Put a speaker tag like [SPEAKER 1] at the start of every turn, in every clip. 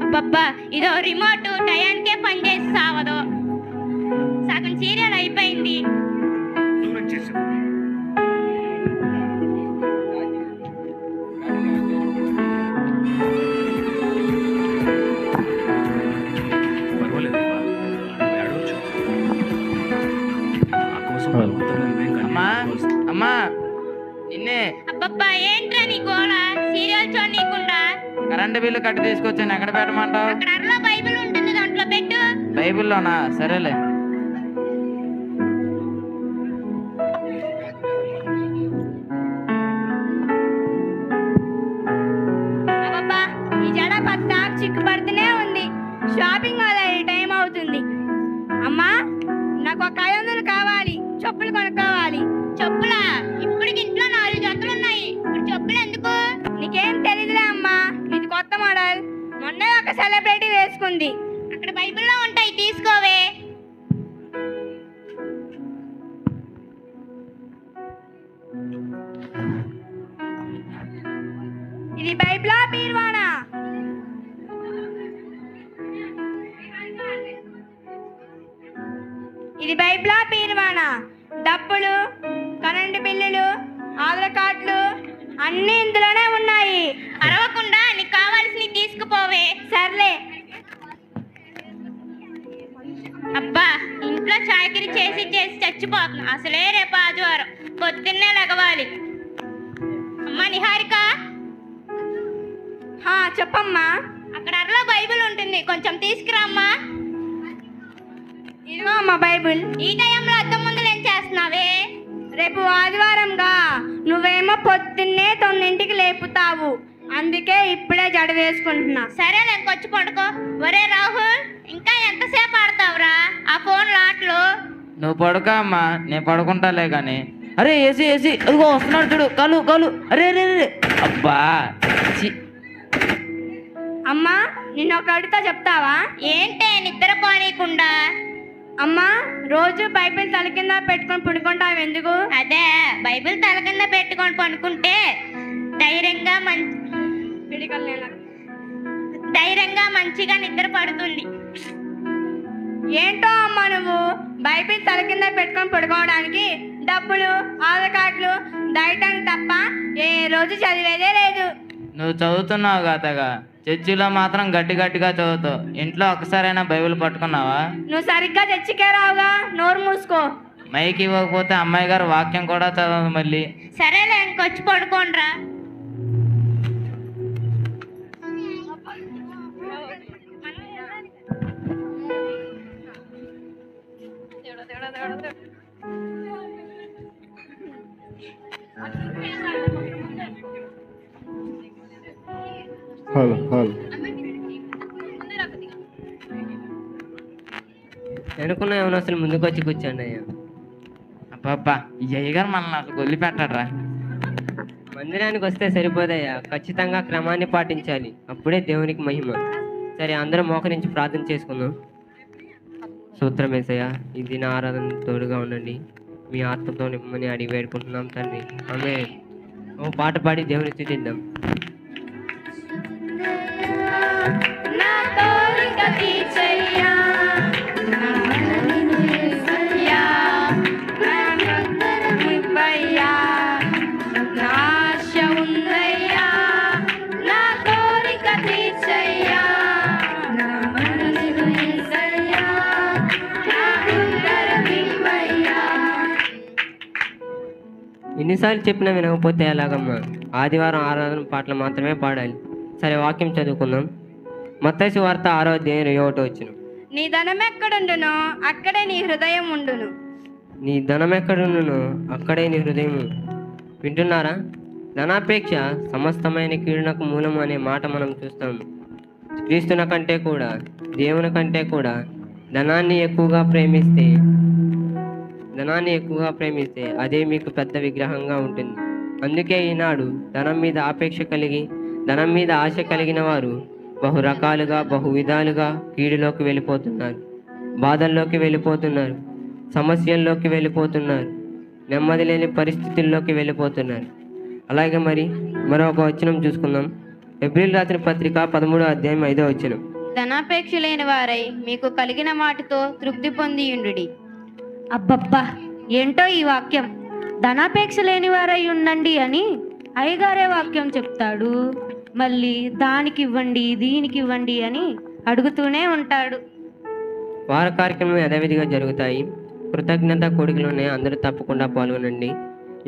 [SPEAKER 1] అబ్బబ్బా, ఇదో రిమోట్ టయానికే పనిచేసి సావదు. సగం సీరియల్ అయిపోయింది.
[SPEAKER 2] అమ్మా నిన్నే.
[SPEAKER 1] అబ్బబ్బా, ఏంట్రా నీ గోళ? సీరియల్ చూడనీకుండా
[SPEAKER 2] కరెంటు బిల్లు కట్టి తీసుకొచ్చాను, ఎక్కడ పెట్టమంటావు?
[SPEAKER 1] అక్కడ అరలో బైబిల్ ఉంటుంది, దాంట్లో పెట్టు.
[SPEAKER 2] బైబిల్లోనా? సరేలే.
[SPEAKER 1] అబ్బబ్బా, ఈ జడ పత్తా చిక్కుపడుతూనే ఉంది. షాపింగ్ మొదలయ్యే టైం అవుతుంది. అమ్మా, నాకు ఒక 500 కావాలి. చెప్పులు కొనుక్కోవాలి. చెప్పులా? ఇప్పటికి ఇంట్లో 4 జతలు ఉన్నాయి. ఇప్పుడు చెప్పులు ఎందుకు? నీకేం తెలీదులే అమ్మా, ఇది కొత్త మోడల్. మొన్నే ఒక సెలబ్రిటీ వేసుకుంది. అక్కడ బైబిల్లో ఉంటాయి, తీసుకోవే. ఇది బైబిలా బీర్వానా? ఇది బైబిలా బీర్వానా? డబ్బులు, కరెంటు బిల్లులు, ఆధార్ కార్డులు అన్నీ ఇందులోనే ఉన్నాయి. అరవకుండా నీకు కావాల్సినవి తీసుకుపోవే. సర్లే. అబ్బా, ఇంట్లో చాకరీ చేసి చేసి చచ్చిపోతున్నా. అసలే రేపు ఆదివారం, పొద్దున్నే లెగవాలి. అమ్మా నిహారిక. చెప్పమ్మా. అక్కడ అరలో బైబిల్ ఉంటుంది, కొంచెం తీసుకురామ్మా. ఇదిగో అమ్మా బైబిల్. ఈ టైంలో అద్దం ముందు ఏం చేస్తున్నావే? రేపు ఆదివారంగా, నువ్వేమో పొద్దున్నే 9ంటికి లేపుతావు, అందుకే ఇప్పుడే జడ వేసుకుంటున్నా. సరే, నేను వచ్చి పడుకో. ఒరే రాహుల్, ఇంకా ఎంతసేపు ఆడతావురా ఆ ఫోన్ లాట్లు?
[SPEAKER 2] నువ్వు పడుకో అమ్మా, నేను పడుకుంటాలే కానీ. అరే ఏసీ ఏసీ, అదిగో వస్తున్నాడు చూడు. కాలు కాలు. అరే అరే అరే. అబ్బా.
[SPEAKER 1] అమ్మా, నిన్న ఒక అడిగితే చెప్తావా? ఏంటే నిద్ర పోనీకుండా? అమ్మా, రోజు బైబిల్ తల కింద పెట్టుకొని పడుకుంటావు ఎందుకు? అదే, బైబిల్ తల కింద పెట్టుకొని పడుకుంటే ధైర్యంగా మంచిగా నిద్ర పడుతుంది. ఏంటో అమ్మా, నువ్వు బైబిల్ తల కింద పెట్టుకొని పడుకోవడానికి డబ్బులు, ఆధార్ కార్డులు దాయటానికి తప్ప ఏ రోజు చదివేదే లేదు.
[SPEAKER 2] నువ్వు చదువుతున్నావు కాదగా, చర్చిలో మాత్రం గట్టి గట్టిగా చదువుతావు. ఇంట్లో ఒక్కసారైనా బైబిల్ పట్టుకున్నావా?
[SPEAKER 1] నువ్వు సరిగ్గా చర్చికే రావుగా, నోరు మూసుకో.
[SPEAKER 2] మైక్ ఇవ్వకపోతే అమ్మాయి గారు వాక్యం కూడా చదవదు మళ్ళీ.
[SPEAKER 1] సరేలే, ఇంకొచ్చి పడుకోండ్రా.
[SPEAKER 3] Hello hello.
[SPEAKER 4] అనుకున్నా ఏమన్నా అసలు ముందుకు వచ్చి కూర్చోండి అయ్యా.
[SPEAKER 2] అబ్బా, ఈ అయ్యగారు మనల్ని అసలు వదిలిపెట్టాడ్రా.
[SPEAKER 4] మందిరానికి వస్తే సరిపోదయ్యా, ఖచ్చితంగా క్రమాన్ని పాటించాలి, అప్పుడే దేవునికి మహిమ. సరే, అందరం మోకరించి ప్రార్థన చేసుకుందాం. సూత్రమేసయ్య, ఈ దిన ఆరాధన తోడుగా ఉండండి, మీ ఆత్మతో నిమ్మని అడిగి వేడుకుంటున్నాం తండ్రి. ఆమేన్. ఓ పాట పాడి దేవుని స్తుతిద్దాం. ఎన్నిసార్లు చెప్పినా వినకపోతే ఎలాగమ్మా? ఆదివారం ఆరాధన పాటలు మాత్రమే పాడాలి. సరే, వాక్యం చదువుకుందాం. మత్తయి సువార్త 6:21.
[SPEAKER 1] నీ ధనం ఎక్కడుండునో అక్కడే నీ హృదయం ఉండును.
[SPEAKER 4] నీ ధనం ఎక్కడుండునో అక్కడే నీ హృదయం. వింటున్నారా? ధనాపేక్ష సమస్తమైన కీడునకు మూలం అనే మాట మనం చూస్తాం. క్రీస్తుని కంటే కూడా, దేవుని కంటే కూడా ధనాన్ని ఎక్కువగా ప్రేమిస్తే అదే మీకు పెద్ద విగ్రహంగా ఉంటుంది. అందుకే ఈనాడు ధనం మీద ఆశ కలిగిన వారు బహు రకాలుగా, బహు విధాలుగా కీడులోకి వెళ్ళిపోతున్నారు, బాధల్లోకి వెళ్ళిపోతున్నారు, సమస్యల్లోకి వెళ్ళిపోతున్నారు, నెమ్మది లేని పరిస్థితుల్లోకి వెళ్ళిపోతున్నారు. అలాగే మరొక వచనం చూసుకుందాం. ఏప్రిల్ రాసిన పత్రిక 13వ అధ్యాయం 5వ వచనం.
[SPEAKER 3] ధనాపేక్ష లేని వారై మీకు కలిగిన వాటితో తృప్తి పొందియుండుడి.
[SPEAKER 5] అబ్బబ్బా, ఏంటో ఈ వాక్యం. ధనాపేక్ష లేని వారై ఉండండి అని అయ్యగారే వాక్యం చెప్తాడు, మళ్ళీ దానికి ఇవ్వండి దీనికి ఇవ్వండి అని అడుగుతూనే ఉంటాడు.
[SPEAKER 4] వార కార్యక్రమం యథావిధిగా జరుగుతాయి. కృతజ్ఞత కూడికలోనే అందరూ తప్పకుండా పాల్గొనండి.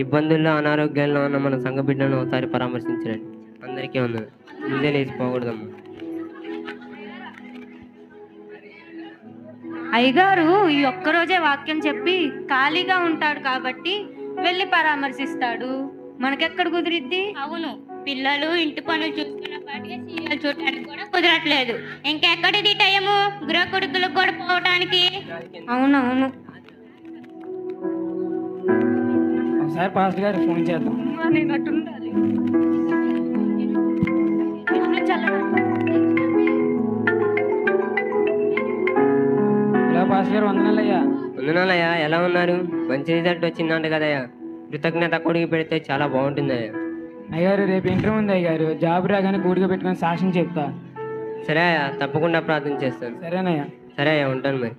[SPEAKER 4] ఇబ్బందుల్లో అనారోగ్యాల్లో ఉన్న మన సంఘ బిడ్డలను ఒకసారి పరామర్శించండి. అందరికీ వందనాలు. ముందే లేచిపోకూడదమ్మా.
[SPEAKER 5] అయ్యగారు ఈ ఒక్కరోజే వాక్యం చెప్పి ఖాళీగా ఉంటాడు కాబట్టి వెళ్ళి పరామర్శిస్తాడు. మనకెక్కడ కుదిరిద్ది?
[SPEAKER 1] అవును, పిల్లలు ఇంటి పనులు చూసుకున్నప్పటికీ సీరియల్ చూడటానికి కూడా కుదరట్లేదు. ఇంకెక్కడిది టైము గృహ కొడుకులకు కూడా పోవటానికి?
[SPEAKER 5] అవునవును.
[SPEAKER 6] ఒకసారి పాస్టర్ గారికి ఫోన్ చేద్దాం. హలో పాస్టర్ గారు, వందనాలయ్యా.
[SPEAKER 4] వందనాలయ్యా, ఎలా ఉన్నారు? మంచి రిజల్ట్ వచ్చిందంట కదయ్యా. కృతజ్ఞత కూడికి పెడితే చాలా బాగుంటుందయ్యా.
[SPEAKER 6] అయ్యారు, రేపు ఇంటర్వ్యూ ఉంది అయ్యారు. జాబ్ రాగానే కూడిగా పెట్టుకొని సాక్ష్యం చెప్తా.
[SPEAKER 4] సరే అయ్యా, తప్పకుండా ప్రార్థన చేస్తాను.
[SPEAKER 6] సరేనయ్యా.
[SPEAKER 4] సరే అయ్యా, ఉంటాను మరి.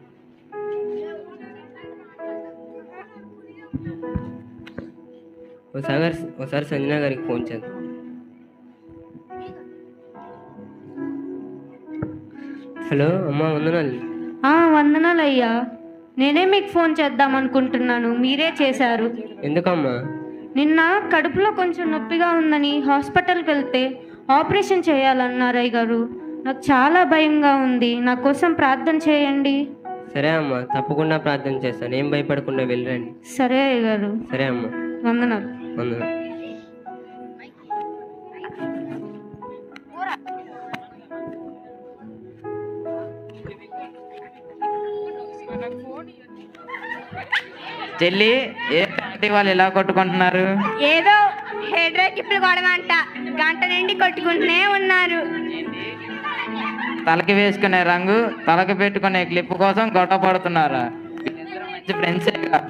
[SPEAKER 4] ఒకసారి సంజన గారికి ఫోన్ చేద్దాం. హలో అమ్మా, వందనాలు.
[SPEAKER 5] వందనాలయ్యా. నేనే మీకు ఫోన్ చేద్దాం అనుకుంటున్నాను, మీరే చేశారు.
[SPEAKER 4] ఎందుకమ్మా?
[SPEAKER 5] నిన్న కడుపులో కొంచెం నొప్పిగా ఉందని హాస్పిటల్కి వెళ్తే ఆపరేషన్ చేయాలన్నారు అయ్యగారు. నాకు చాలా భయంగా ఉంది, నా కోసం ప్రార్థన చేయండి.
[SPEAKER 4] సరే అమ్మా, తప్పకుండా ప్రార్థన చేస్తాను. ఏం భయపడకుండా వెళ్ళండి.
[SPEAKER 5] సరే అయ్యగారు.
[SPEAKER 4] సరే అమ్మా,
[SPEAKER 5] వందనాలు.
[SPEAKER 4] వందనాలు.
[SPEAKER 2] చెల్లి, ఏ పార్టీ వాళ్ళు ఇలా కొట్టుకుంటున్నారు?
[SPEAKER 1] ఏదో హెడ్ రేకిప్పులు గొడవంట, గంట నుండి కొట్టుకుంటూనే ఉన్నారు.
[SPEAKER 2] తలకి వేసుకునే రంగు, తలకి పెట్టుకునే క్లిప్ కోసం గొడవ పడుతున్నారా? మంచి ఫ్రెండ్సేగా,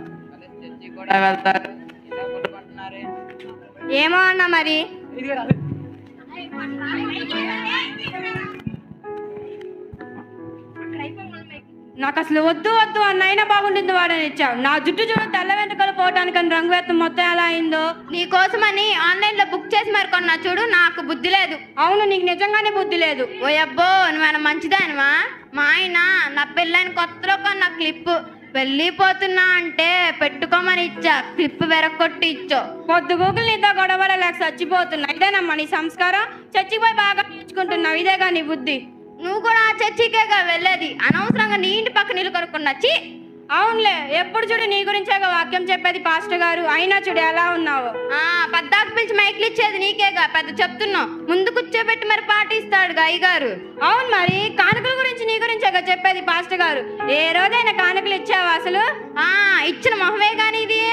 [SPEAKER 2] చర్చి కూడా వెళ్తారు, ఇలా కొట్టుకుంటున్నారే.
[SPEAKER 1] ఏమో అన్న మరి.
[SPEAKER 5] నాకు అసలు వద్దు వద్దు అన్నైనా బాగుంటుంది వాడని ఇచ్చావు. నా జుట్టు చూడు, తెల్ల వెంట్రుకలు పోవటానికి రంగు వేత్తం మొత్తం ఎలా అయిందో.
[SPEAKER 3] నీ కోసమని ఆన్లైన్ లో బుక్ చేసి మరి కొన్నా చూడు. నాకు బుద్ధి లేదు.
[SPEAKER 5] అవును, నీకు నిజంగానే బుద్ధి లేదు.
[SPEAKER 3] ఓ అబ్బో, నువ్వేనా మంచిదానివా? మా ఆయన నా పెళ్ళైన కొత్తలో కొన్న క్లిప్ వెళ్ళిపోతున్నా అంటే పెట్టుకోమని ఇచ్చా, క్లిప్ వెరకొట్టి ఇచ్చో.
[SPEAKER 5] పొద్దు గూగుల్ నీతో గొడవల లేక చచ్చిపోతున్నా. ఇదేనమ్మా నీ సంస్కారం? చచ్చికి పోయి బాగా నేర్చుకుంటున్నావు, ఇదేగా నీ బుద్ధి.
[SPEAKER 3] నువ్వు కూడా ఆ చర్చికేగా వెళ్ళేది, అనవసరంగా నీ ఇంటి పక్క నీళ్ళు కొనుక్కున్నచ్చి.
[SPEAKER 5] అవునులే, ఎప్పుడు చూడు నీ గురించేగా వాక్యం చెప్పేది పాస్టర్ గారు. అయినా చూడు ఎలా ఉన్నావు.
[SPEAKER 3] పద్దాకు పిలిచి మైకిలు ఇచ్చేది నీకేగా, పెద్ద చెప్తున్నావు. ముందు కూర్చోబెట్టి మరి పాటిస్తాడు అయ్యగారు.
[SPEAKER 5] అవును, మరి కానుకల గురించి నీ గురించేగా చెప్పేది పాస్టర్ గారు. ఏ రోజైనా కానుకలు ఇచ్చావా అసలు?
[SPEAKER 3] ఇచ్చిన మొహమే గాని ఇది.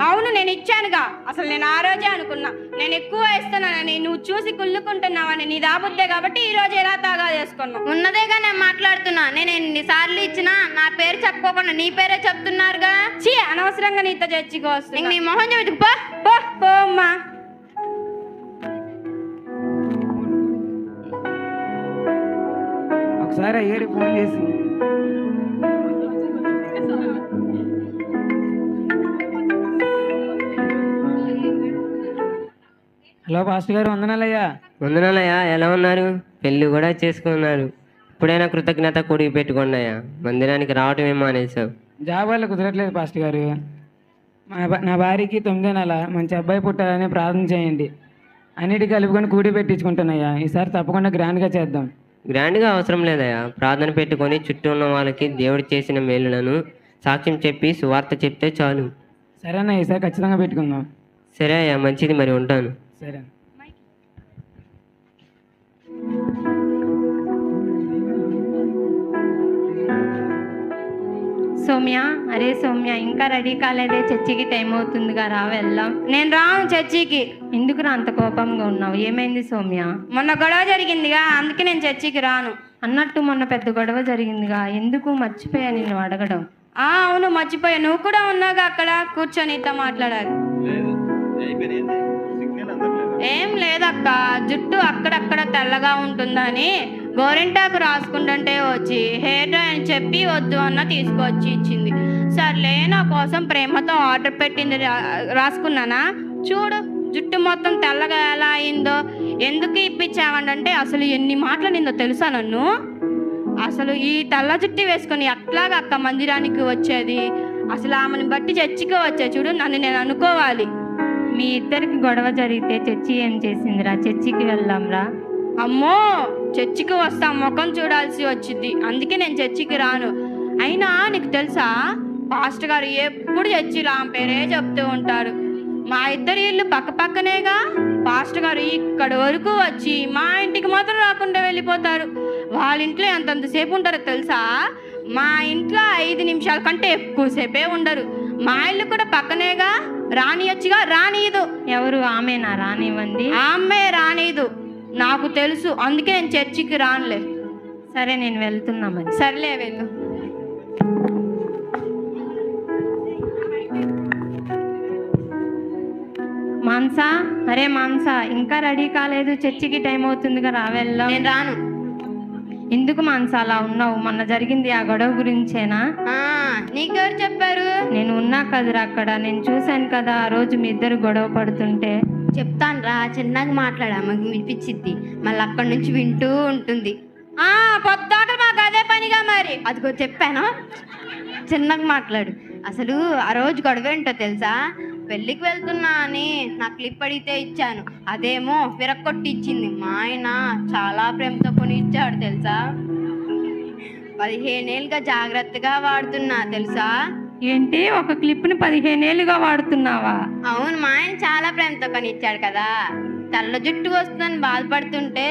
[SPEAKER 5] అవును, నేను ఇచ్చానుగా. అసలు నేను ఆ రోజే అనుకున్నా, నేను ఎక్కువ ఇస్తున్నానని. నువ్వు చూసి కుళ్ళుకుంటున్నావని నీ దాబుద్దే కాబట్టి ఈ రోజు ఎలా తాగా చేసుకున్నావు.
[SPEAKER 3] ఉన్నదేగా నేను మాట్లాడుతున్నా. నేను ఎన్నిసార్లు ఇచ్చినా నా పేరు చెప్పుకోకుండా నీ పేరే చెప్తున్నారుగా.
[SPEAKER 5] చీ, అనవసరంగా నీతో చర్చికి వస్తున్నా.
[SPEAKER 3] నీ మొహం చెబుతు
[SPEAKER 5] పో అమ్మా.
[SPEAKER 6] ఒకసారి అయ్యారు ఫోన్ చేసి. హలో పాస్టర్ గారు, వందనాలయ్యా.
[SPEAKER 4] వందనాలయ్యా, ఎలా ఉన్నారు? పెళ్ళి కూడా చేసుకున్నారు. ఇప్పుడైనా కృతజ్ఞత కూడికి పెట్టుకోండి అయ్యా. మందిరానికి రావటం ఏమో అనేసాం.
[SPEAKER 6] జాబ్ వల్ల కుదరట్లేదు పాస్టర్ గారు. నా భార్యకి 9వ నెల, మంచి అబ్బాయి పుట్టాలని ప్రార్థన చేయండి. అన్నిటి కలుపుకొని కూడి పెట్టించుకుంటున్నాయ్యా. ఈసారి తప్పకుండా గ్రాండ్గా చేద్దాం.
[SPEAKER 4] గ్రాండ్గా అవసరం లేదయ్యా. ప్రార్థన పెట్టుకొని చుట్టూ ఉన్న వాళ్ళకి దేవుడు చేసిన మేలులను సాక్ష్యం చెప్పి సువార్త చెప్తే చాలు.
[SPEAKER 6] సరేనా, ఈసారి ఖచ్చితంగా పెట్టుకుందాం.
[SPEAKER 4] సరే అయ్యా, మంచిది, మరి ఉంటాను.
[SPEAKER 6] సరే.
[SPEAKER 5] సౌమ్య, అరే సౌమ్య, ఇంకా రెడీ కాలేదే, చర్చికి టైం అవుతుందిగా, రా వెళ్దాం. నేను రాను చర్చికి. ఎందుకురా అంత కోపంగా ఉన్నావు? ఏమైంది సౌమ్య? మొన్న గొడవ జరిగిందిగా, అందుకే నేను చర్చికి రాను. అన్నట్టు మొన్న పెద్ద గొడవ జరిగిందిగా, ఎందుకు మర్చిపోయా నిన్ను అడగడం. అవును మర్చిపోయా, నువ్వు కూడా ఉన్నాగా అక్కడ కూర్చొని ఇట్లా మాట్లాడాలి.
[SPEAKER 3] ఏం లేదక్క, జుట్టు అక్కడక్కడ తెల్లగా ఉంటుందని గోరింటాకు రాసుకుంటుంటే వచ్చి హెయిర్ డ్రై అని చెప్పి వద్దు అన్న తీసుకొచ్చి ఇచ్చింది. సర్లే నా కోసం ప్రేమతో ఆర్డర్ పెట్టింది రాసుకున్నానా, చూడు జుట్టు మొత్తం తెల్లగా ఎలా అయిందో. ఎందుకు ఇప్పించావంటే అసలు ఎన్ని మాటలు నిందో తెలుసా నన్ను. అసలు ఈ తెల్ల జుట్టు వేసుకొని ఎట్లాగా అక్క మందిరానికి వచ్చేది, అసలు ఆమెను బట్టి చర్చికి వచ్చే చూడు, నన్ను నేను అనుకోవాలి.
[SPEAKER 5] మీ ఇద్దరికి గొడవ జరిగితే చర్చి ఏం చేసిందిరా? చర్చికి వెళ్దాంరా.
[SPEAKER 3] అమ్మో, చర్చికి వస్తా ముఖం చూడాల్సి వచ్చింది, అందుకే నేను చర్చికి రాను. అయినా నీకు తెలుసా, పాస్టర్ గారు ఎప్పుడు చర్చిలో ఆమె పేరే చెప్తూ ఉంటారు. మా ఇద్దరి ఇల్లు పక్క పక్కనేగా, పాస్టర్ గారు ఇక్కడ వరకు వచ్చి మా ఇంటికి మాత్రం రాకుండా వెళ్ళిపోతారు. వాళ్ళ ఇంట్లో ఎంతసేపు ఉంటారో తెలుసా? మా ఇంట్లో 5 నిమిషాల కంటే ఎక్కువసేపే ఉండరు. మా ఇల్లు కూడా పక్కనేగా, రానియొచ్చుగా, రానియదు.
[SPEAKER 5] ఎవరు ఆమెనా రానివ్వండి?
[SPEAKER 3] ఆమె రానియదు, నాకు తెలుసు, అందుకే నేను చర్చికి రానులే.
[SPEAKER 5] సరే నేను వెళ్తున్నా మరి.
[SPEAKER 3] సర్లే వెళ్ళు.
[SPEAKER 5] మాన్సా, అరే మాన్సా, ఇంకా రెడీ కాలేదు, చర్చికి టైం అవుతుంది కదా, వెళ్దాం.
[SPEAKER 3] నేను రాను.
[SPEAKER 5] ఎందుకు మాన్సా అలా ఉన్నావు? మొన్న జరిగింది ఆ గొడవ గురించేనా?
[SPEAKER 3] నీకెవరు చెప్పారు?
[SPEAKER 5] నేను ఉన్నా కదరా అక్కడ, నేను చూశాను కదా ఆ రోజు మీ ఇద్దరు గొడవ పడుతుంటే.
[SPEAKER 3] చెప్తాను రా, చిన్నగా మాట్లాడా, మాకు వినిపించిద్ది, మళ్ళీ అక్కడి నుంచి వింటూ ఉంటుంది. పొద్దాక మాకు అదే పనిగా మరి. అదిగో చెప్పాను, చిన్నగా మాట్లాడు. అసలు ఆ రోజు గొడవ ఏంటో తెలుసా? పెళ్ళికి వెళ్తున్నా అని నా క్లిప్ అడిగితే ఇచ్చాను, అదేమో విరక్కొట్టి ఇచ్చింది. మా ఆయన చాలా ప్రేమతో కొని ఇచ్చాడు తెలుసా. 15 ఏళ్ళుగా జాగ్రత్తగా వాడుతున్నా తెలుసా.
[SPEAKER 5] ఏంటి, ఒక క్లిప్ని 15 ఏళ్ళుగా వాడుతున్నావా?
[SPEAKER 3] అవును, మా ఆయన చాలా ప్రేమతో కొని ఇచ్చాడు కదా. తెల్ల జుట్టు వస్తుందని బాధపడుతుంటే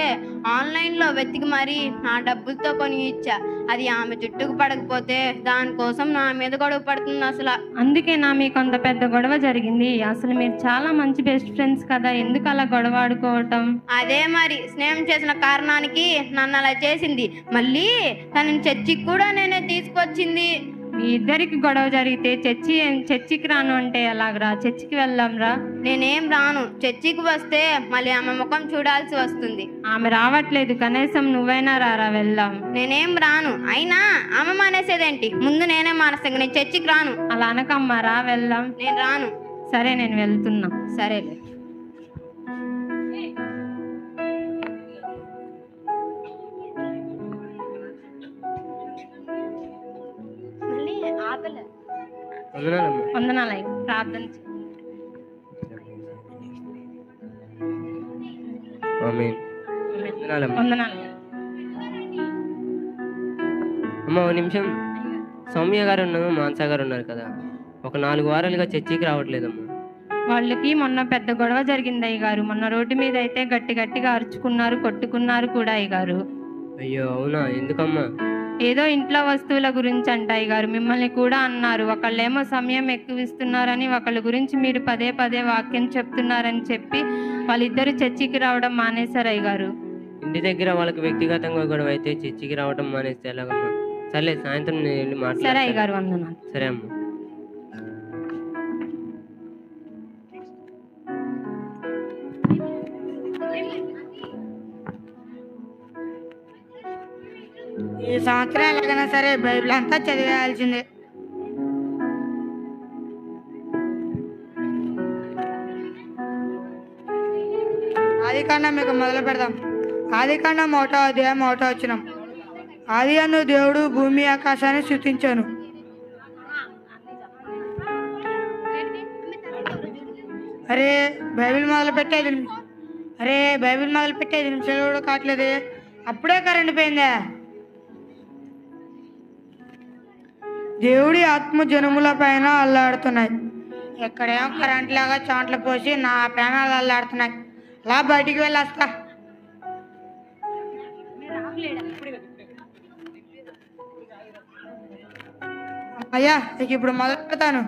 [SPEAKER 3] ఆన్లైన్లో వెతికి మరీ నా డబ్బులతో కొని ఇచ్చా. అది ఆమె జుట్టుకు పడకపోతే దానికోసం నా మీద గొడవ పడుతుంది అసలు.
[SPEAKER 5] అందుకే నా మీకు అంత పెద్ద గొడవ జరిగింది. అసలు మీరు చాలా మంచి బెస్ట్ ఫ్రెండ్స్ కదా, ఎందుకు అలా గొడవ ఆడుకోవటం?
[SPEAKER 3] అదే మరి, స్నేహం చేసిన కారణానికి నన్ను అలా చేసింది. మళ్ళీ తనని చర్చికి కూడా నేనే తీసుకొచ్చింది.
[SPEAKER 5] మీ ఇద్దరికి గొడవ జరిగితే చర్చికి రాను అంటే ఎలాగరా? చర్చికి వెళ్దాంరా.
[SPEAKER 3] నేనేం రాను, చర్చికి వస్తే మళ్ళీ ఆమె ముఖం చూడాల్సి వస్తుంది.
[SPEAKER 5] ఆమె రావట్లేదు, కనీసం నువ్వైనా రారా, వెళ్దాం.
[SPEAKER 3] నేనేం రాను. అయినా ఆమె మానేసేదేంటి, ముందు నేనే మానేస్తాను, నేను చర్చికి రాను.
[SPEAKER 5] అలా అనకమ్మా, రా వెళ్దాం.
[SPEAKER 3] నేను రాను.
[SPEAKER 5] సరే నేను వెళ్తున్నా.
[SPEAKER 3] సరేలే.
[SPEAKER 5] వందనాలయ్య, ప్రార్థన చేయి.
[SPEAKER 4] ఆమేన్. వందనాలమ్మా.
[SPEAKER 5] వందనాలు.
[SPEAKER 4] అమ్మ ఒక నిమిషం, సౌమ్య గారు మాన్సా గారు ఉన్నారు కదా, ఒక 4 వారాలుగా చర్చికి రావట్లేదమ్మా.
[SPEAKER 5] వాళ్ళకి మొన్న పెద్ద గొడవ జరిగింది అయ్యగారు. మొన్న రోడ్డు మీద అయితే గట్టిగా అరుచుకున్నారు, కొట్టుకున్నారు కూడా అయ్యగారు.
[SPEAKER 4] అయ్యో అవునా, ఎందుకమ్మా?
[SPEAKER 5] ఏదో ఇంట్లో వస్తువుల గురించి అంట అయ్యగారు. మిమ్మల్ని కూడా అన్నారు. ఒకళ్ళేమో సమయం ఎక్కువ ఇస్తున్నారని, ఒకళ్ళ గురించి మీరు పదే వాక్యం చెప్తున్నారని చెప్పి వాళ్ళిద్దరు చర్చికి రావడం మానేశారు అయ్యగారు.
[SPEAKER 4] ఇంటి దగ్గర వాళ్ళకి వ్యక్తిగతంగా గొడవ అయితే చర్చికి రావడం మానేస్తే ఎలాగమ్మా? సర్లే, సాయంత్రం నేను వెళ్ళి
[SPEAKER 5] సరే
[SPEAKER 4] మాట్లాడతాను.
[SPEAKER 5] అయ్యగారు, వందనాలు.
[SPEAKER 4] సరే అమ్మా.
[SPEAKER 1] ఈ సంవత్సరం ఎలాగైనా సరే బైబిల్ అంతా చదివేయాల్సిందే. ఆదికాండం మీకు మొదలు పెడదాం. ఆదికాండం 1వ అధ్యాయం 1వ వచనం. ఆది యందు దేవుడు భూమి ఆకాశాన్ని సృష్టించాను. అరే బైబిల్ మొదలు పెట్టేది నిమిషాలు కూడా కావట్లేదే, అప్పుడే కరెంట్ పోయిందా? దేవుడి ఆత్మ జనముల పైన అల్లాడుతున్నాయి. ఎక్కడేమో కరెంట్ లాగా చాంట్లు పోసి నా ప్రాణాలు అల్లాడుతున్నాయి. అలా బయటికి వెళ్ళొస్తా. అయ్యా ఇక ఇప్పుడు మొదలు పెడతాను.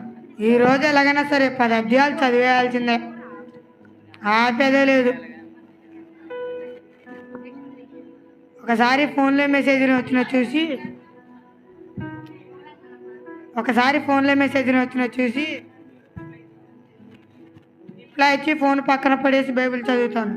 [SPEAKER 1] ఈ రోజు ఎలాగైనా సరే 10 అధ్యాయాలు చదివేయాల్సిందే, ఆపేదే లేదు. ఒకసారి ఫోన్లో మెసేజ్ వచ్చిన చూసి
[SPEAKER 7] ఇలా ఇచ్చి ఫోన్ పక్కన పడేసి బైబిల్ చదువుతాను.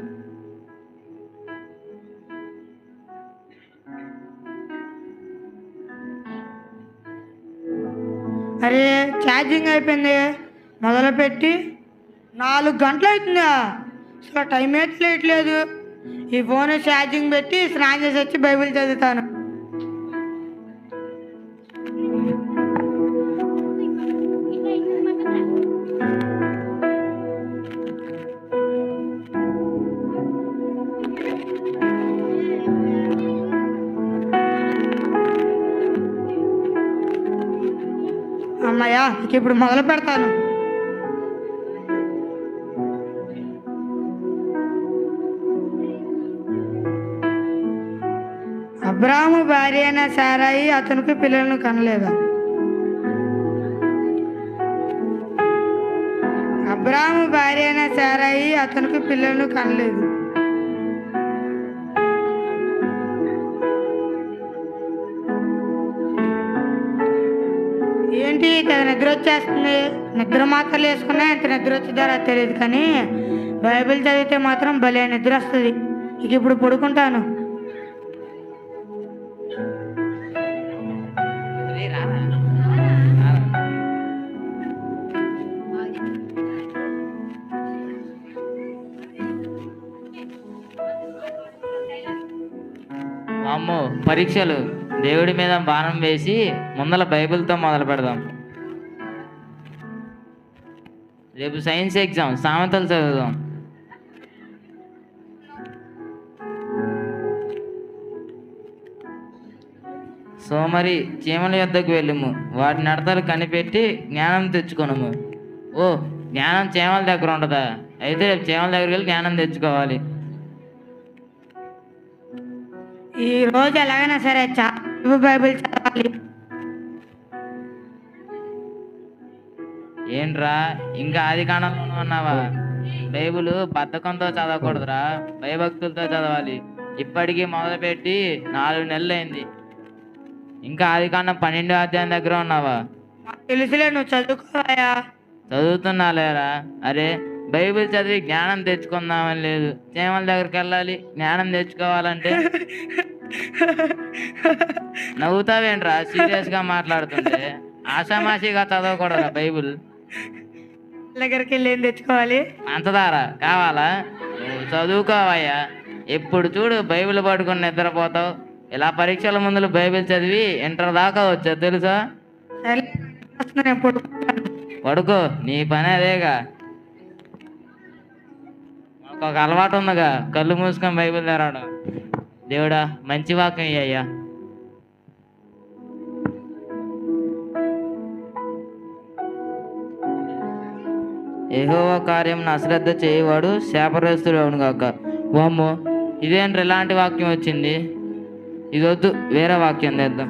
[SPEAKER 7] అరే ఛార్జింగ్ అయిపోయింది, మొదలుపెట్టి 4 గంటలు అవుతుందా, అసలు టైం అయితే లేట్లేదు. ఈ ఫోన్ ఛార్జింగ్ పెట్టి స్నానం చేసి వచ్చి బైబిల్ చదువుతాను. అమ్మయ్యా, ఇక ఇప్పుడు మొదలు పెడతాను. అబ్రాహాము భార్య అయిన సారాయి అతనికి పిల్లలను కనలేదా? అబ్రాహాము భార్య అయిన సారాయి అతనికి పిల్లలను కనలేదు. ఏంటి ఇక నిద్ర వచ్చేస్తుంది. నిద్ర మాత్రలు వేసుకున్నా ఎంత నిద్ర వచ్చిందో తెలియదు, కానీ బైబిల్ చదివితే మాత్రం భలే నిద్ర వస్తుంది. ఇక ఇప్పుడు పడుకుంటాను.
[SPEAKER 2] అమ్మో పరీక్షలు, దేవుడి మీద బాణం వేసి ముందల బైబిల్తో మొదలు పెడదాం. రేపు సైన్స్ ఎగ్జామ్, సామెతలు చదువుదాం. సోమరి చీమల యొద్దకు వెళ్ళుము, వాటి నడతలు కనిపెట్టి జ్ఞానం తెచ్చుకొనుము. ఓ, జ్ఞానం చీమల దగ్గర ఉంటుందా? అయితే రేపు చీమల దగ్గరికి వెళ్ళి జ్ఞానం తెచ్చుకోవాలి.
[SPEAKER 7] ఈ రోజు ఎలాగైనా సరే బైబిల్ చదవాలి.
[SPEAKER 2] ఏంట్రా ఇంకా ఆది కాండంలోనే ఉన్నావా? బైబిల్ బద్ధకంతో చదవకూడదురా, భయభక్తులతో చదవాలి. ఇప్పటికీ మొదలుపెట్టి 4 నెలలు అయింది, ఇంకా ఆది కాండం 12వ అధ్యాయం దగ్గర ఉన్నావా?
[SPEAKER 7] తెలుసులే, నువ్వు చదువుకోవాయా?
[SPEAKER 2] చదువుతున్నాలేరా. అరే బైబిల్ చదివి జ్ఞానం తెచ్చుకుందామని లేదు, చీమల దగ్గరికి వెళ్ళాలి జ్ఞానం తెచ్చుకోవాలంటే. నవ్వుతావేంట్రా సీరియస్గా మాట్లాడుతుంటే? ఆషామాషిగా చదవకూడదురా బైబిల్.
[SPEAKER 7] దగ్గరికి వెళ్ళి ఏం తెచ్చుకోవాలి?
[SPEAKER 2] పంచదార కావాలా? నువ్వు చదువుకోవయ్యా, ఎప్పుడు చూడు బైబిల్ పట్టుకుని నిద్రపోతావు. ఇలా పరీక్షల ముందు బైబిల్ చదివి ఇంటర్ దాకా వచ్చా తెలుసా? పడుకో, నీ పని అదేగా. మాకు ఒక అలవాటు ఉందిగా, కళ్ళు మూసుకొని బైబిల్ తెరవడం. దేవుడా మంచి వాక్యం అయ్యా. యెహోవా కార్యం అశ్రద్ధ చేయవాడు శాపగ్రస్తుడు అవును కాక. వామ్మో, ఇదేంటి ఇలాంటి వాక్యం వచ్చింది? ఇది వద్దు, వేరే వాక్యం తెద్దాం.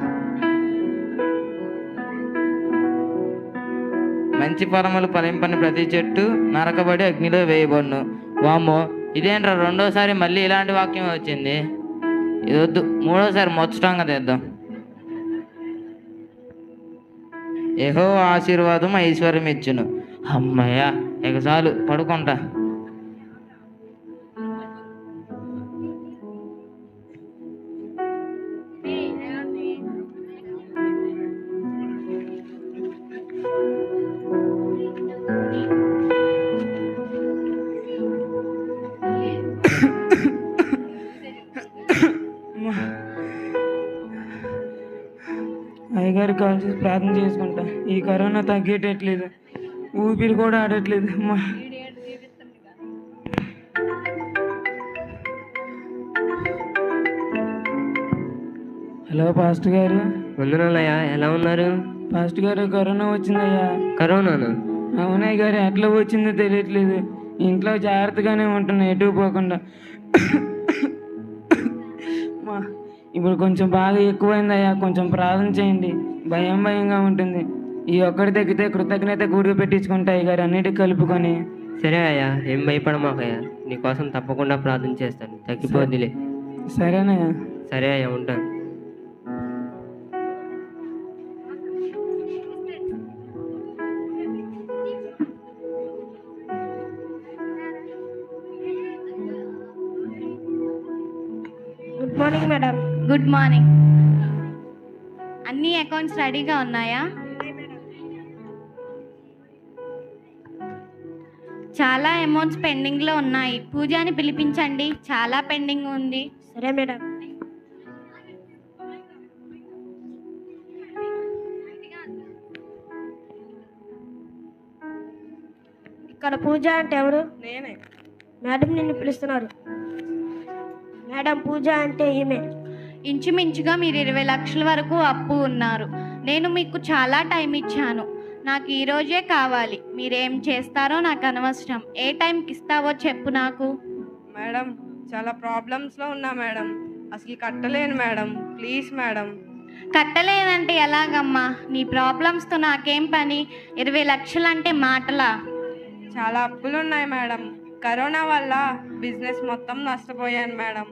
[SPEAKER 2] మంచి ఫలములు ఫలింపని ప్రతి చెట్టు నరకబడి అగ్నిలో వేయబడును. వామ్మో, ఇదేంట్రా రెండోసారి మళ్ళీ ఇలాంటి వాక్యం వచ్చింది? ఇది వద్దు, మూడోసారి మొచ్చటంగా తెద్దాం. యెహోవా ఆశీర్వాదం ఐశ్వర్యం ఇచ్చును. అమ్మయ్య, ఇక చాలు పడుకుంటా.
[SPEAKER 6] అయ్యగారు కాల్ చేసి ప్రార్థన చేసుకుంటా. ఈ కరోనా తగ్గేటట్లేదు, ఊపిరి కూడా ఆడట్లేదు. అమ్మా హలో పాస్టర్ గారు.
[SPEAKER 4] వందనాలయ్యా, ఎలా ఉన్నారు?
[SPEAKER 6] పాస్టర్ గారు కరోనా వచ్చిందయ్యా.
[SPEAKER 4] కరోనానా?
[SPEAKER 6] అవునయ్య గారు, ఎట్లా వచ్చిందో తెలియట్లేదు. ఇంట్లో జాగ్రత్తగానే ఉంటున్నా, ఎటు పోకుండా. ఇప్పుడు కొంచెం బాగా ఎక్కువైందయ్యా, కొంచెం ప్రార్థన చేయండి. భయంగా ఉంటుంది. ఈ ఒక్కడి తగ్గితే కృతజ్ఞత గుడిగా పెట్టించుకుంటాయి గారు, అన్నిటికి కలుపుకొని.
[SPEAKER 4] సరే అయ్యా, ఏం భయపడమాకయ్యా, నీకోసం తప్పకుండా ప్రార్థన చేస్తాను, తగ్గిపోద్దిలే.
[SPEAKER 6] సరేనయ్యా.
[SPEAKER 4] సరే అయ్యా, ఉంటాను.
[SPEAKER 3] Good morning. అన్ని అకౌంట్స్ రెడీగా ఉన్నాయా? చాలా అమౌంట్స్ పెండింగ్లో ఉన్నాయి. పూజని పిలిపించండి, చాలా పెండింగ్ ఉంది.
[SPEAKER 8] సరే మేడం. ఇక్కడ పూజ అంటే ఎవరు?
[SPEAKER 7] నేనే.
[SPEAKER 8] మేడం నిన్ను పిలుస్తున్నారు. మేడం పూజ అంటే ఈమె.
[SPEAKER 3] ఇంచుమించుగా మీరు 20 లక్షల వరకు అప్పు ఉన్నారు. నేను మీకు చాలా టైం ఇచ్చాను. నాకు ఈ రోజే కావాలి. మీరేం చేస్తారో నాకు అనవసరం. ఏ టైంకి ఇస్తావో చెప్పు నాకు.
[SPEAKER 9] మేడం చాలా ప్రాబ్లమ్స్లో ఉన్నా మేడం, అసలు కట్టలేను మేడం, ప్లీజ్ మేడం.
[SPEAKER 3] కట్టలేనంటే ఎలాగమ్మా? నీ ప్రాబ్లమ్స్తో నాకేం పని? 20 లక్షలంటే మాటలా?
[SPEAKER 9] చాలా అప్పులు ఉన్నాయి మేడం. కరోనా వల్ల బిజినెస్ మొత్తం నష్టపోయాను మేడం.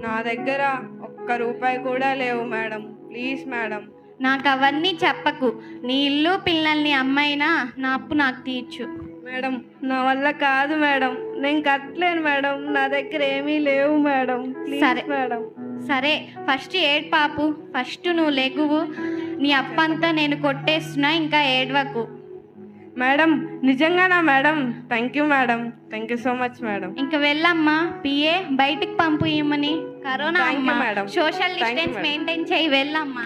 [SPEAKER 9] నా దగ్గర ఒక్క రూపాయి కూడా లేవు మేడం, ప్లీజ్ మేడం.
[SPEAKER 3] నాకు అవన్నీ చెప్పకు. నీ ఇల్లు పిల్లల్ని అమ్మైనా నా అప్పు నాకు తీర్చు.
[SPEAKER 9] మేడం నా వల్ల కాదు మేడం, నేను కట్టలేను మేడం, నా దగ్గర ఏమీ లేవు మేడం, ప్లీజ్
[SPEAKER 3] సరే.
[SPEAKER 9] మేడం.
[SPEAKER 3] సరే ఫస్ట్ ఏడ్ పాపు. ఫస్ట్ నువ్వు లెగువు. నీ అప్పంతా నేను కొట్టేస్తున్నా, ఇంకా ఏడవకు.
[SPEAKER 9] మేడం నిజంగానా madam? Thank you madam, thank you so much madam.
[SPEAKER 3] ఇంకా వెళ్ళమ్మా. పిఏ బయటికి పంపు ఇమ్మని. కరోనా
[SPEAKER 9] Thank you,
[SPEAKER 3] అమ్మా.
[SPEAKER 9] madam.
[SPEAKER 3] Social
[SPEAKER 9] Thank you,
[SPEAKER 3] distance
[SPEAKER 9] madam.
[SPEAKER 3] Maintain చేయి. వెళ్ళమ్మా.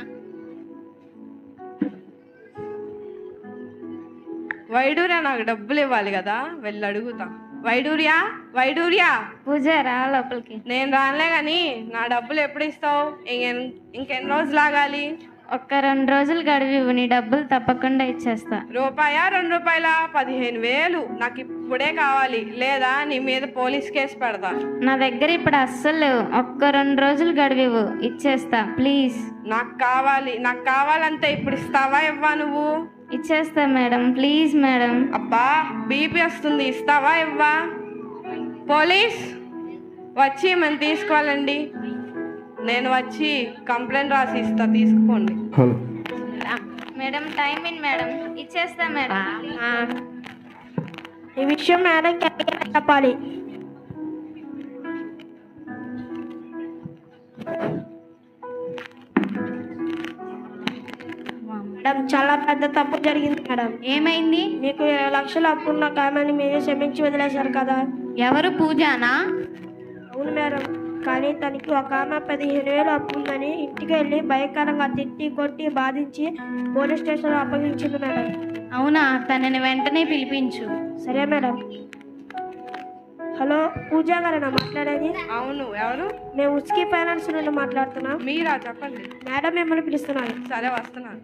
[SPEAKER 9] వైడూర్యా నాకు డబ్బులు ఇవ్వాలి కదా, వెళ్ళి అడుగుతా. వైడూర్యా, వైడూర్యా.
[SPEAKER 5] పూజ రా లోపలికి.
[SPEAKER 9] నేను రానులే కానీ నా డబ్బులు ఎప్పుడు ఇస్తావు? ఇంకెన్ని రోజులు ఆగాలి?
[SPEAKER 5] ఒక్క 2 రోజులు గడివి, నీ డబ్బులు తప్పకుండా ఇచ్చేస్తా.
[SPEAKER 9] రూపాయా 2 రూపాయల? 15,000 నాకు ఇప్పుడే కావాలి, లేదా నీ మీద పోలీస్ కేసు పెడతా.
[SPEAKER 5] నా దగ్గర ఇప్పుడు అస్సలు ఒక్క 2 రోజులు గడివివు, ఇచ్చేస్తా ప్లీజ్.
[SPEAKER 9] నాకు కావాలంటే ఇప్పుడు ఇస్తావా ఇవ్వా? నువ్వు
[SPEAKER 5] ఇచ్చేస్తా మేడం, ప్లీజ్ మేడం.
[SPEAKER 9] అబ్బా బీపీ వస్తుంది, ఇస్తావా ఇవ్వా? పోలీస్ వచ్చి మనం తీసుకోవాలండి. నేను వచ్చి కంప్లైంట్ రాసి ఇస్తా, తీసుకోండి.
[SPEAKER 5] మేడం టైం ఇన్ మేడం, ఇచ్చేస్తా మేడం.
[SPEAKER 8] ఈ విషయం మేడంకి ఎక్కడికైనా చెప్పాలి. మేడం చాలా పెద్ద తప్పు జరిగింది మేడం.
[SPEAKER 3] ఏమైంది?
[SPEAKER 8] మీకు 20 లక్షలు అప్పున్న కామని మీరే క్షమించి వదిలేశారు కదా.
[SPEAKER 3] ఎవరు? పూజానా?
[SPEAKER 8] అవును మేడం, కానీ తనకి ఒక ఆమె 15,000 అప్పు ఉందని ఇంటికి వెళ్ళి భయంకరంగా తిట్టి కొట్టి బాధించి పోలీస్ స్టేషన్లో అప్పగించింది మేడం.
[SPEAKER 3] అవునా? తనని వెంటనే పిలిపించు.
[SPEAKER 8] సరే మేడం. హలో పూజా గారేనా మాట్లాడేది?
[SPEAKER 9] అవును, ఎవరు?
[SPEAKER 8] మేము ఉస్కీ ఫైనాన్స్ నుండి మాట్లాడుతున్నాం.
[SPEAKER 9] మీరా? చెప్పండి.
[SPEAKER 8] మేడం మిమ్మల్ని పిలుస్తున్నారు.
[SPEAKER 9] సరే వస్తున్నాను.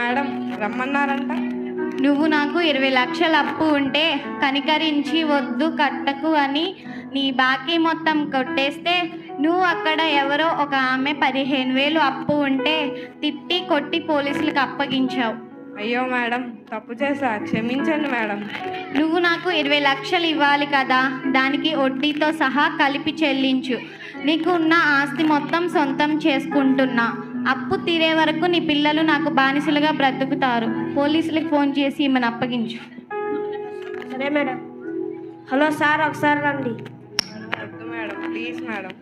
[SPEAKER 9] మేడం రమ్మన్నారంట.
[SPEAKER 3] నువ్వు నాకు 20 లక్షల అప్పు ఉంటే కనికరించి వద్దు కట్టకు అని నీ బాకీ మొత్తం కొట్టేస్తే, నువ్వు అక్కడ ఎవరో ఒక ఆమె 15,000 అప్పు ఉంటే తిట్టి కొట్టి పోలీసులకు అప్పగించావు.
[SPEAKER 9] అయ్యో మేడం, తప్పు చేశా, క్షమించండి మేడం.
[SPEAKER 3] నువ్వు నాకు 20 లక్షలు ఇవ్వాలి కదా, దానికి వడ్డీతో సహా కలిపి చెల్లించు. నీకు ఉన్న ఆస్తి మొత్తం సొంతం చేసుకుంటున్నా. అప్పు తీరే వరకు నీ పిల్లలు నాకు బానిసలుగా బ్రతుకుతారు. పోలీసులకు ఫోన్ చేసి ఈమెను అప్పగించు.
[SPEAKER 8] సరే మేడం. హలో సార్, ఒకసారి రండి.
[SPEAKER 9] వద్దు madam, please madam.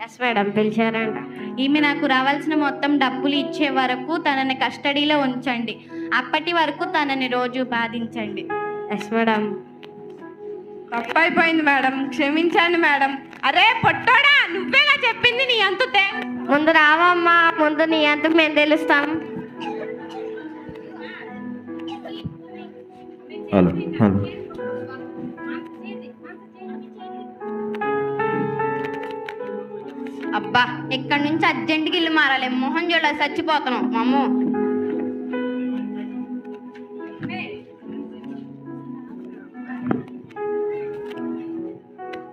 [SPEAKER 8] Yes madam, పిలిచారంట.
[SPEAKER 3] ఈమె నాకు రావాల్సిన మొత్తం డబ్బులు ఇచ్చే వరకు తనని కస్టడీలో ఉంచండి. అప్పటి వరకు తనని రోజు బాధించండి.
[SPEAKER 8] Yes madam.
[SPEAKER 9] తప్పైపోయింది మేడం, క్షమించండి మేడం. అరే పొట్టోడా, నువ్వేగా చెప్పింది నీ అంతుతే.
[SPEAKER 8] ముందు రావమ్మా, ముందు నీ అంతకు మేము తెలుస్తాం.
[SPEAKER 10] Hello hello.
[SPEAKER 3] అబ్బా, ఇక్కడ నుంచి అర్జెంటుకి ఇల్లు మారాలి. మొహం చూడ చచ్చిపోతున్నాం మమ్మో.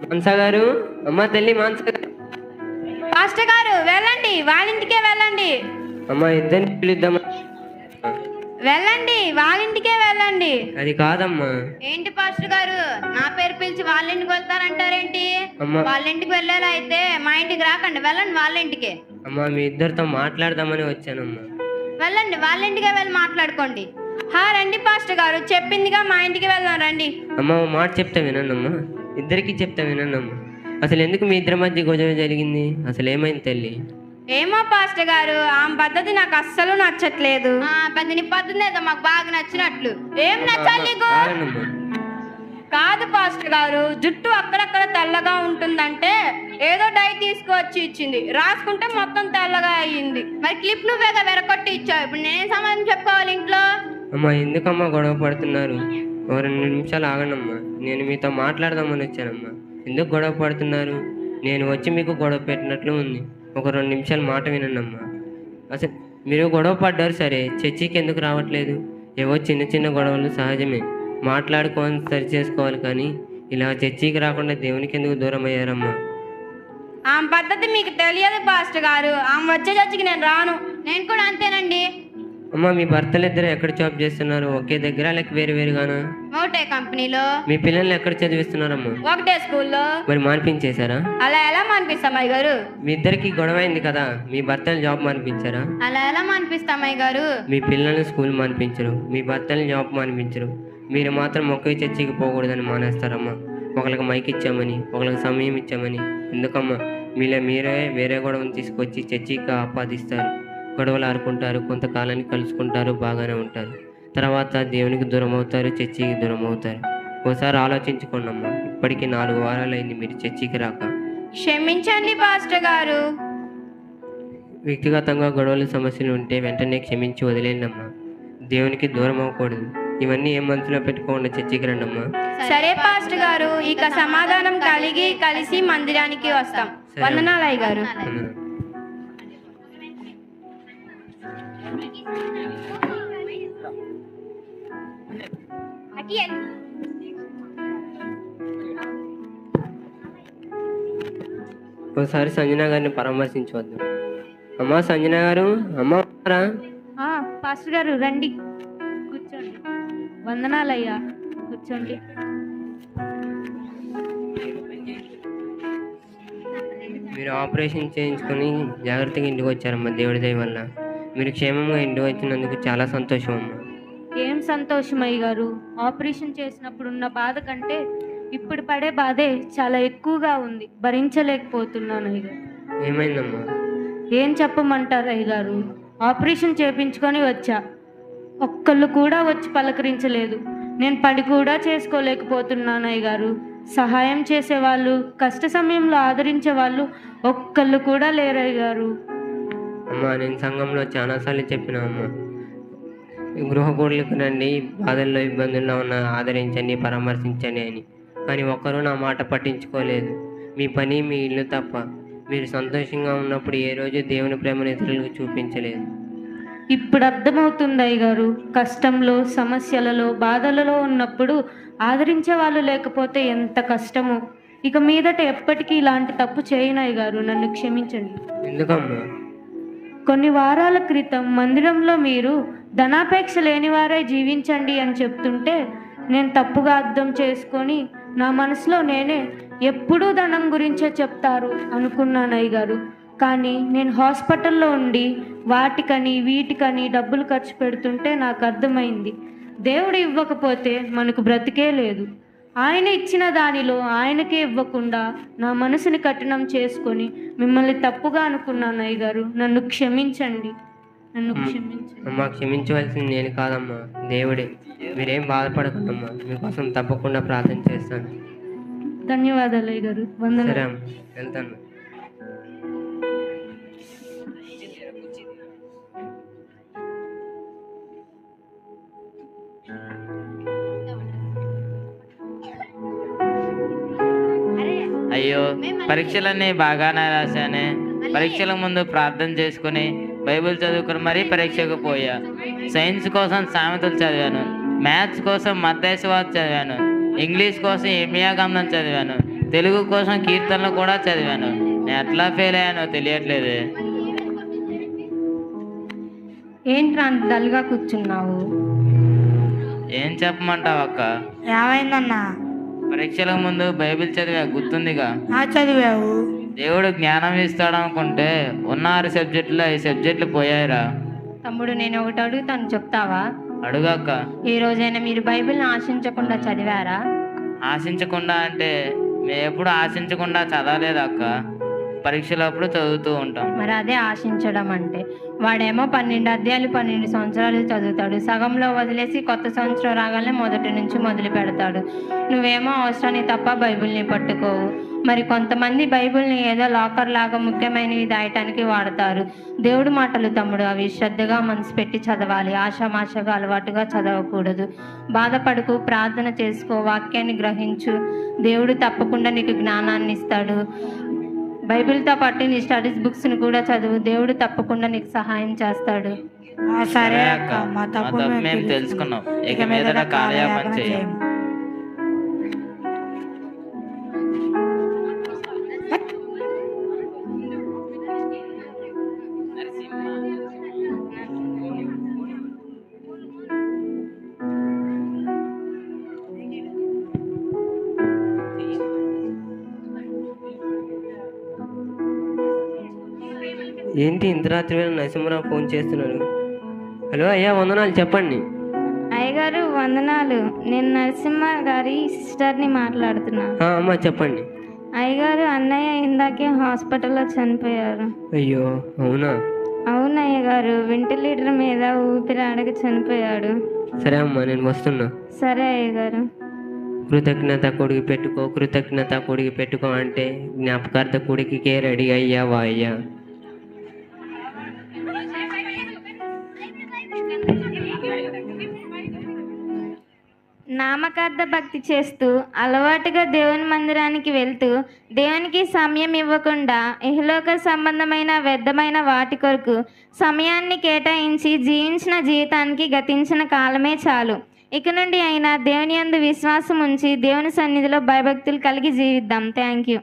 [SPEAKER 4] మాన్సా గారు, అమ్మ తల్లి మాన్సా గారు.
[SPEAKER 3] పాస్టర్ గారు వెళ్ళండి, వాళ్ళ ఇంటికే వెళ్ళండి.
[SPEAKER 4] అమ్మ ఇద్దరిని పిలుద్దామా?
[SPEAKER 3] వెళ్ళండి, వాళ్ళ ఇంటికే వెళ్ళండి.
[SPEAKER 4] అది కాదమ్మా.
[SPEAKER 3] ఏంటి పాస్టర్ గారు, నా పేరు పిలిచి వాళ్ళ ఇంటికి వెళ్తారంటారేంటి?
[SPEAKER 4] అమ్మా.
[SPEAKER 3] వాళ్ళ ఇంటికి వెళ్ళేలా అయితే మా ఇంటికి రాకండి, వెళ్ళండి వాళ్ళ ఇంటికి.
[SPEAKER 4] అమ్మ మీ ఇద్దరితో మాట్లాడదామని వచ్చానమ్మా.
[SPEAKER 3] వెళ్ళండి, వాళ్ళ ఇంటికే వెళ్ళి మాట్లాడుకోండి. రండి పాస్టర్ గారు, చెప్పిందిగా మా ఇంటికి వెళ్దాం రండి.
[SPEAKER 4] అమ్మ ఓ మాట చెప్తా వినండమ్మా, ఇద్దరికి చెప్తా వినండమ్మా. అసలు ఎందుకు మీ ఇద్దరి మధ్య గొడవ జరిగింది? అసలు ఏమైంది తల్లి?
[SPEAKER 3] ఏమో పాస్టర్ గారు, ఆమె పద్ధతి నాకు అస్సలు నచ్చట్లేదు.
[SPEAKER 5] పెద్ద పద్ధతి ఏదో మాకు బాగా నచ్చినట్లు.
[SPEAKER 3] ఏం నచ్చాలి నీకు?
[SPEAKER 4] ఆగండమ్మా.
[SPEAKER 3] కాదు పాస్టర్ గారు, జుట్టు అక్కడక్కడ తెల్లగా ఉంటుందంటే ఏదో డై తీసుకువచ్చి ఇచ్చింది, రాసుకుంటే మొత్తం తెల్లగా అయ్యింది.
[SPEAKER 5] మరి క్లిప్ నువ్వేగా వెరకొట్టి ఇచ్చావు, ఇప్పుడు నేనేం సమాధానం చెప్పుకోవాలి ఇంట్లో?
[SPEAKER 4] అమ్మా ఎందుకమ్మా గొడవ పడుతున్నారు? ఓ 2 నిమిషాలు ఆగండమ్మా, నేను మీతో మాట్లాడదామని వచ్చానమ్మా. ఎందుకు గొడవ పడుతున్నారు? నేను వచ్చి మీకు గొడవ పెట్టినట్లు ఉంది. ఒక 2 నిమిషాలు మాట వినండమ్మా. అసలు మీరు గొడవ పడ్డారు సరే, చర్చికి ఎందుకు రావట్లేదు? ఏవో చిన్న చిన్న గొడవలు సహజమే, మాట్లాడుకొని సరి చేసుకోవాలి. కానీ ఇలా చర్చికి రాకుండా దేవునికి ఎందుకు దూరం అయ్యారమ్మా?
[SPEAKER 3] ఆమె పద్ధతి మీకు తెలియదు పాస్టర్ గారు. ఆమె వచ్చే చర్చికి నేను రాను.
[SPEAKER 5] నేను కూడా అంతేనండి.
[SPEAKER 4] అమ్మ మీ భర్తలు ఇద్దరు ఎక్కడ జాబ్ చేస్తున్నారు? ఒకే దగ్గర లేక వేరు వేరుగానా?
[SPEAKER 5] ఒకటే కంపెనీలో.
[SPEAKER 4] మీ పిల్లల్ని ఎక్కడ చదివిస్తున్నారమ్మా?
[SPEAKER 3] ఒకటే స్కూల్లో.
[SPEAKER 4] మరి మానిపించేశారా?
[SPEAKER 3] అలా ఎలా మానిపిస్తాం అయ్య గారు?
[SPEAKER 4] మీ ఇద్దరికి గొడవ అయింది కదా, మీ భర్తలు జాబ్ మానిపించారా?
[SPEAKER 5] అలా ఎలా మానిపిస్తాం అయ్య గారు?
[SPEAKER 4] మీ పిల్లల్ని స్కూల్ మానిపించరు, మీ భర్తల్ని జాబ్ మానిపించరు. మీరు మాత్రం ఒకే చర్చికి పోకూడదని మానేస్తారమ్మా. ఒకరికి మైక్ ఇచ్చామని, ఒకరికి సమయం ఇచ్చామని. ఎందుకమ్మా మీరే వేరే గొడవను తీసుకొచ్చి చర్చికి ఆపాదిస్తారు. గొడవలు ఆడుకుంటారు, కొంతకాలానికి కలుసుకుంటారు, బాగానే ఉంటారు. తర్వాత దేవునికి దూరం అవుతారు, చర్చికి దూరం అవుతారు. ఒకసారి ఆలోచించుకోండి అమ్మా. ఇప్పటికీ 4 వారాలు అయింది మీరు చర్చికి రాక.
[SPEAKER 3] క్షమించండి పాస్టర్ గారు.
[SPEAKER 4] వ్యక్తిగతంగా గొడవలు సమస్యలు ఉంటే వెంటనే క్షమించి వదిలేండి అమ్మా. దేవునికి దూరం అవ్వకూడదు. ఇవన్నీ ఏం మనసులో పెట్టుకోకుండా చర్చికి రండి అమ్మా.
[SPEAKER 3] సరే పాస్టర్ గారు, ఇక సమాధానం కలిసి మందిరానికి వస్తాం. వందనాలు అయ్య గారు.
[SPEAKER 4] ఒకసారి సంజన గారిని పరామర్శించవద్దు. అమ్మా సంజన గారు, అమ్మ ఉన్నారా?
[SPEAKER 5] పాస్టర్ గారు రండి, కూర్చోండి. వందనాలయ్యా, కూర్చోండి.
[SPEAKER 4] మీరు ఆపరేషన్ చేయించుకొని జాగ్రత్తగా ఇంటికి వచ్చారమ్మా. దేవుడి దయ వల్ల మీరు క్షేమంగా ఇంటికి వచ్చినందుకు చాలా సంతోషం అమ్మా.
[SPEAKER 5] ఏం సంతోషం అయ్య గారు, ఆపరేషన్ చేసినప్పుడు ఉన్న బాధ కంటే ఇప్పుడు పడే బాధే చాలా ఎక్కువగా ఉంది. భరించలేకపోతున్నాను అయ్య గారు.
[SPEAKER 4] ఏమైందమ్మా?
[SPEAKER 5] ఏం చెప్పమంటారు అయ్య గారు, ఆపరేషన్ చేయించుకొని వచ్చా, ఒక్కళ్ళు కూడా వచ్చి పలకరించలేదు. నేను పని కూడా చేసుకోలేకపోతున్నాను అయ్య గారు. సహాయం చేసేవాళ్ళు, కష్ట సమయంలో ఆదరించే వాళ్ళు ఒక్కళ్ళు కూడా లేరు అయ్య గారు.
[SPEAKER 4] అమ్మా నేను సంఘంలో చాలాసార్లు చెప్పినా అమ్మా, గృహకూడలకు రండి, బాధల్లో ఇబ్బందుల్లో ఉన్న ఆదరించండి, పరామర్శించండి అని. కానీ ఒక్కరూ నా మాట పట్టించుకోలేదు. మీ పని మీ ఇల్లు తప్ప మీరు సంతోషంగా ఉన్నప్పుడు ఏ రోజు దేవుని ప్రేమను ఇతరులకు చూపించలేదు.
[SPEAKER 5] ఇప్పుడు అర్థమవుతుంది అయ్య గారు, కష్టంలో, సమస్యలలో, బాధలలో ఉన్నప్పుడు ఆదరించే వాళ్ళు లేకపోతే ఎంత కష్టమో. ఇక మీదట ఎప్పటికీ ఇలాంటి తప్పు చేయను అయ్య గారు, నన్ను క్షమించండి.
[SPEAKER 4] ఎందుకమ్మా?
[SPEAKER 5] కొన్ని వారాల క్రితం మందిరంలో మీరు ధనాపేక్ష లేనివారే జీవించండి అని చెప్తుంటే నేను తప్పుగా అర్థం చేసుకొని నా మనసులో నేనే ఎప్పుడూ ధనం గురించే చెప్తారు అనుకున్నాను అయ్య గారు. కానీ నేను హాస్పిటల్లో ఉండి వాటికని వీటికని డబ్బులు ఖర్చు పెడుతుంటే నాకు అర్థమైంది, దేవుడు ఇవ్వకపోతే మనకు బ్రతికే లేదు. ఆయన ఇచ్చిన దానిలో ఆయనకే ఇవ్వకుండా నా మనసుని కఠినం చేసుకొని మిమ్మల్ని తప్పుగా అనుకున్నాను అయ్య గారు, నన్ను క్షమించండి, నన్ను క్షమించండి.
[SPEAKER 4] అమ్మా క్షమించవలసింది నేను కాదమ్మా, దేవుడే. మీరేం బాధపడకండమ్మా, మీకోసం తప్పకుండా ప్రార్థన చేస్తాను.
[SPEAKER 5] ధన్యవాదాలు అయ్య గారు, వందనాలు.
[SPEAKER 4] సరే అమ్మా, వెళ్తాను.
[SPEAKER 2] అయ్యో పరీక్షలన్నీ బాగానే రాశానే. పరీక్షల ముందు ప్రార్థన చేసుకుని బైబిల్ చదువుకుని మరీ పరీక్షకు పోయా. సైన్స్ కోసం సామెతలు చదివాను, మ్యాథ్స్ కోసం మత్తేశ్వాద్ చదివాను, ఇంగ్లీష్ కోసం ఇర్మియా గ్రంథం చదివాను, తెలుగు కోసం కీర్తనలు కూడా చదివాను. నేను ఎట్లా ఫెయిల్ అయ్యానో తెలియట్లేదు.
[SPEAKER 5] ఏంట్రా అంత డల్గా కూర్చున్నావు?
[SPEAKER 2] ఏం చెప్పమంటావు అక్క?
[SPEAKER 7] ఏమైందన్నా?
[SPEAKER 2] పరీక్షలకు ముందు బైబిల్ చదివా, గుర్తుందిగా?
[SPEAKER 7] చదివావు.
[SPEAKER 2] దేవుడు జ్ఞానం ఇస్తాడు అనుకుంటే ఉన్న 6 సబ్జెక్టులో 5 సబ్జెక్టులు పోయాయిరా.
[SPEAKER 5] తమ్ముడు నేను ఒకటి అడుగుతాను, చెప్తావా?
[SPEAKER 2] అడుగక్క.
[SPEAKER 5] ఏ రోజైనా మీరు బైబిల్ని ఆశించకుండా చదివారా?
[SPEAKER 2] ఆశించకుండా అంటే మేము ఎప్పుడు ఆశించకుండా చదవలేదు అక్క. పరీక్షలప్పుడు చదువుతూ ఉంటాం.
[SPEAKER 5] మరి అదే ఆశించడం అంటే. వాడేమో 12 అధ్యాయాలు 12 సంవత్సరాలు చదువుతాడు, సగంలో వదిలేసి కొత్త సంవత్సరం రాగానే మొదటి నుంచి మొదలు పెడతాడు. నువ్వేమో అవసరాన్ని తప్ప బైబిల్ని పట్టుకోవు. మరి కొంతమంది బైబిల్ని ఏదో లాకర్ లాగా ముఖ్యమైనవి దాయటానికి వాడతారు. దేవుడి మాటలు తమ్ముడు, అవి శ్రద్ధగా మనసు పెట్టి చదవాలి. ఆషామాషగా అలవాటుగా చదవకూడదు. బాధపడకు, ప్రార్థన చేసుకో, వాక్యాన్ని గ్రహించు. దేవుడు తప్పకుండా నీకు జ్ఞానాన్ని ఇస్తాడు. బైబిల్తో పాటు నీ స్టడీస్ బుక్స్ని కూడా చదువు. దేవుడు తప్పకుండా నీకు సహాయం చేస్తాడు.
[SPEAKER 7] సరే అక్క, మా తప్పు
[SPEAKER 2] మేము
[SPEAKER 7] మేము
[SPEAKER 2] తెలుసుకున్నాం. ఇక మీదట కాలయాపన చేయం.
[SPEAKER 4] ఏంటి ఇంత రాత్రి వేళ నరసింహరావు ఫోన్ చేస్తున్నాడు? హలో అయ్యా, వందనాలు, చెప్పండి.
[SPEAKER 10] అయ్యగారు వందనాలు. నేను నరసింహ గారి సిస్టర్ని మాట్లాడుతున్నా.
[SPEAKER 4] అమ్మా చెప్పండి.
[SPEAKER 10] అయ్యగారు, అన్నయ్య ఇందాకే హాస్పిటల్లో చనిపోయారు.
[SPEAKER 4] అయ్యో, అవునా?
[SPEAKER 10] అవును అయ్యగారు, వెంటిలేటర్ మీద ఊపిరాడక చనిపోయాడు.
[SPEAKER 4] సరే అమ్మా, నేను వస్తున్నా.
[SPEAKER 10] సరే అయ్యగారు.
[SPEAKER 4] కృతజ్ఞత కొడికి పెట్టుకో, కృతజ్ఞత కొడికి పెట్టుకో అంటే జ్ఞాపకార్థ కొడికే రెడీ అయ్యావా అయ్యా?
[SPEAKER 10] నామకార్థ భక్తి చేస్తూ అలవాటుగా దేవుని మందిరానికి వెళ్తూ దేవునికి సమయం ఇవ్వకుండా ఇహలోక సంబంధమైన వ్యర్థమైన వాటి కొరకు సమయాన్ని కేటాయించి జీవించిన జీవితానికి గతించిన కాలమే చాలు. ఇక నుండి అయినా దేవుని యందు విశ్వాసం ఉంచి దేవుని సన్నిధిలో భయభక్తులు కలిగి జీవిద్దాం. Thank you.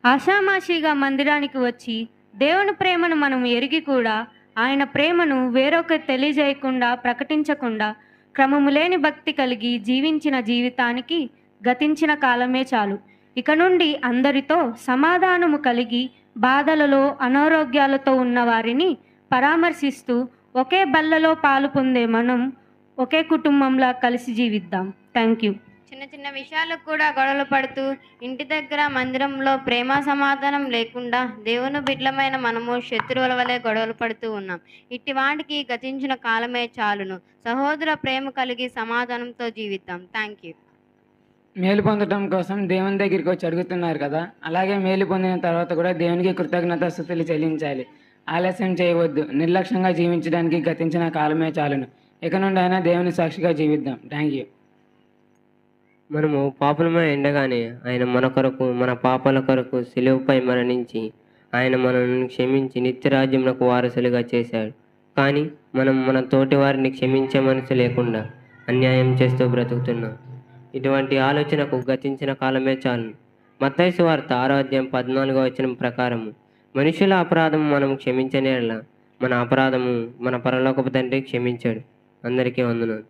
[SPEAKER 11] ఆషామాషిగా మందిరానికి వచ్చి దేవుని ప్రేమను మనం ఎరిగి కూడా ఆయన ప్రేమను వేరొకరు తెలియజేయకుండా ప్రకటించకుండా క్రమము లేని భక్తి కలిగి జీవించిన జీవితానికి గతించిన కాలమే చాలు. ఇక నుండి అందరితో సమాధానము కలిగి బాధలలో అనారోగ్యాలతో ఉన్న వారిని పరామర్శిస్తూ ఒకే బల్లలో పాలు పొందే మనం ఒకే కుటుంబంలా కలిసి జీవిద్దాం. Thank you.
[SPEAKER 3] చిన్న చిన్న విషయాలకు కూడా గొడవలు పడుతూ ఇంటి దగ్గర మందిరంలో ప్రేమ సమాధానం లేకుండా దేవుని బిడ్డలమైన మనము శత్రువుల వలె గొడవలు పడుతూ ఉన్నాం. ఇట్టి వాటికి గతించిన కాలమే చాలును. సహోదర ప్రేమ కలిగి సమాధానంతో జీవిద్దాం. Thank you.
[SPEAKER 6] మేలు పొందడం కోసం దేవుని దగ్గరికి వచ్చి అడుగుతున్నారు కదా, అలాగే మేలు పొందిన తర్వాత కూడా దేవునికి కృతజ్ఞతాస్తుతులు చెల్లించాలి. ఆలస్యం చేయవద్దు. నిర్లక్ష్యంగా జీవించడానికి గతించిన కాలమే చాలును. ఇక నుండి అయినా దేవుని సాక్షిగా జీవిద్దాం. Thank you.
[SPEAKER 4] మనము పాపలమై ఉండగానే ఆయన మన కొరకు, మన పాపాల కొరకు సిలువపై మరణించి ఆయన మనల్ని క్షమించి నిత్యరాజ్యమునకు వారసులుగా చేశాడు. కానీ మనం మన తోటి వారిని క్షమించే మనసు లేకుండా అన్యాయం చేస్తూ బ్రతుకుతున్నాం. ఇటువంటి ఆలోచనకు గతించిన కాలమే చాలు. మత్తయి సువార్త 6వ అధ్యాయం 14వ వచనం ప్రకారము మనుషుల అపరాధము మనం క్షమించనేలా మన అపరాధము మన పరలోకపు తండ్రి క్షమించాడు. అందరికీ వందనాలు.